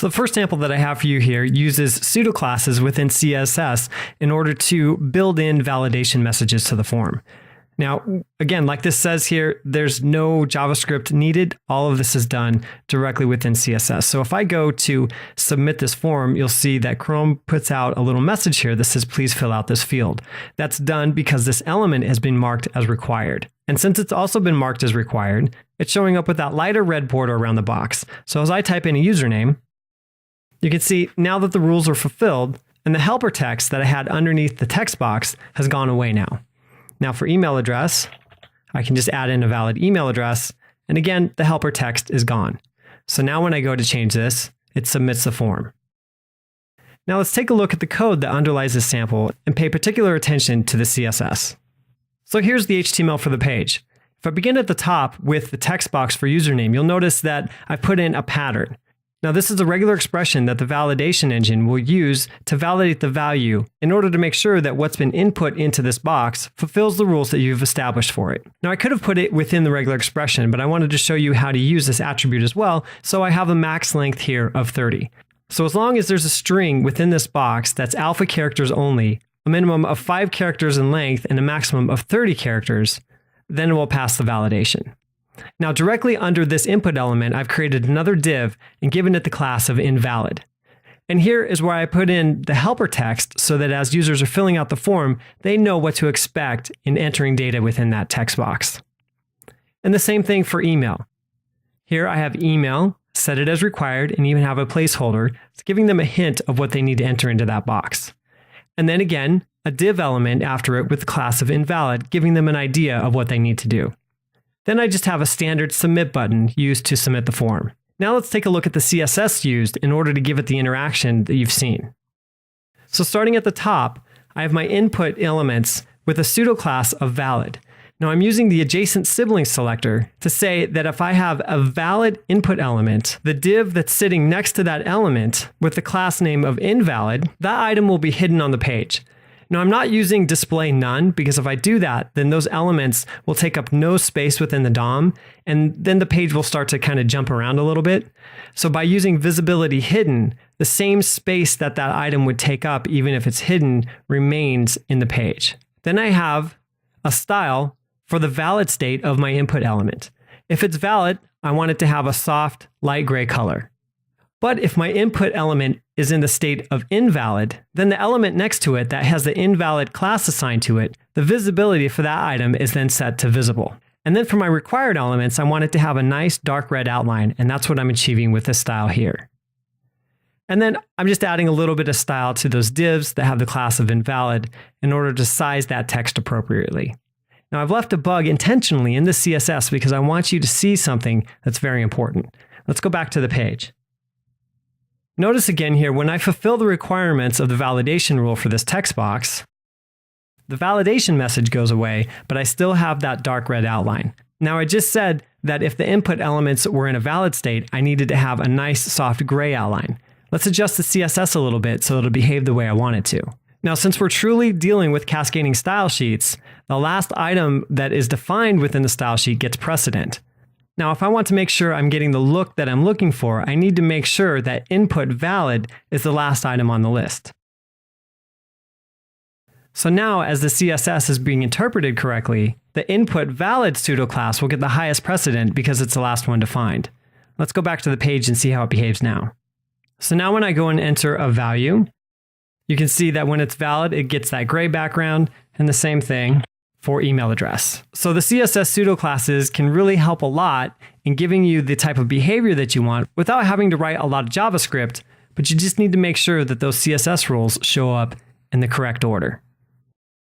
So the first sample that I have for you here uses pseudo classes within CSS in order to build in validation messages to the form. Now, again, like this says here, there's no JavaScript needed. All of this is done directly within CSS. So if I go to submit this form, you'll see that Chrome puts out a little message here that says, please fill out this field. That's done because this element has been marked as required. And since it's also been marked as required, it's showing up with that lighter red border around the box. So as I type in a username, you can see now that the rules are fulfilled and the helper text that I had underneath the text box has gone away now. Now for email address, I can just add in a valid email address. And again, the helper text is gone. So now when I go to change this, it submits the form. Now let's take a look at the code that underlies this sample and pay particular attention to the CSS. So here's the HTML for the page. If I begin at the top with the text box for username, you'll notice that I put in a pattern. Now this is a regular expression that the validation engine will use to validate the value in order to make sure that what's been input into this box fulfills the rules that you've established for it. Now I could have put it within the regular expression, but I wanted to show you how to use this attribute as well, so I have a max length here of 30. So as long as there's a string within this box that's alpha characters only, a minimum of 5 characters in length and a maximum of 30 characters, then it will pass the validation. Now directly under this input element, I've created another div and given it the class of invalid. And here is where I put in the helper text so that as users are filling out the form, they know what to expect in entering data within that text box. And the same thing for email. Here I have email, set it as required, and even have a placeholder, giving them a hint of what they need to enter into that box. And then again, a div element after it with the class of invalid, giving them an idea of what they need to do. Then I just have a standard submit button used to submit the form. Now let's take a look at the CSS used in order to give it the interaction that you've seen. So starting at the top, I have my input elements with a pseudo class of valid. Now I'm using the adjacent sibling selector to say that if I have a valid input element, the div that's sitting next to that element with the class name of invalid, that item will be hidden on the page. Now I'm not using display none because if I do that, then those elements will take up no space within the DOM and then the page will start to kind of jump around a little bit. So by using visibility hidden, the same space that that item would take up even if it's hidden remains in the page. Then I have a style for the valid state of my input element. If it's valid, I want it to have a soft light gray color. But if my input element is in the state of invalid, then the element next to it that has the invalid class assigned to it, the visibility for that item is then set to visible. And then for my required elements, I want it to have a nice dark red outline, and that's what I'm achieving with this style here. And then I'm just adding a little bit of style to those divs that have the class of invalid in order to size that text appropriately. Now I've left a bug intentionally in the CSS because I want you to see something that's very important. Let's go back to the page. Notice again here, when I fulfill the requirements of the validation rule for this text box, the validation message goes away, but I still have that dark red outline. Now I just said that if the input elements were in a valid state, I needed to have a nice soft gray outline. Let's adjust the CSS a little bit so it'll behave the way I want it to. Now, since we're truly dealing with cascading style sheets, the last item that is defined within the style sheet gets precedent. Now, if I want to make sure I'm getting the look that I'm looking for, I need to make sure that input valid is the last item on the list. So now, as the CSS is being interpreted correctly, the input valid pseudo class will get the highest precedent because it's the last one defined. Let's go back to the page and see how it behaves now. So now when I go and enter a value, you can see that when it's valid, it gets that gray background, and the same thing for email address. So the CSS pseudo classes can really help a lot in giving you the type of behavior that you want without having to write a lot of JavaScript, but you just need to make sure that those CSS rules show up in the correct order.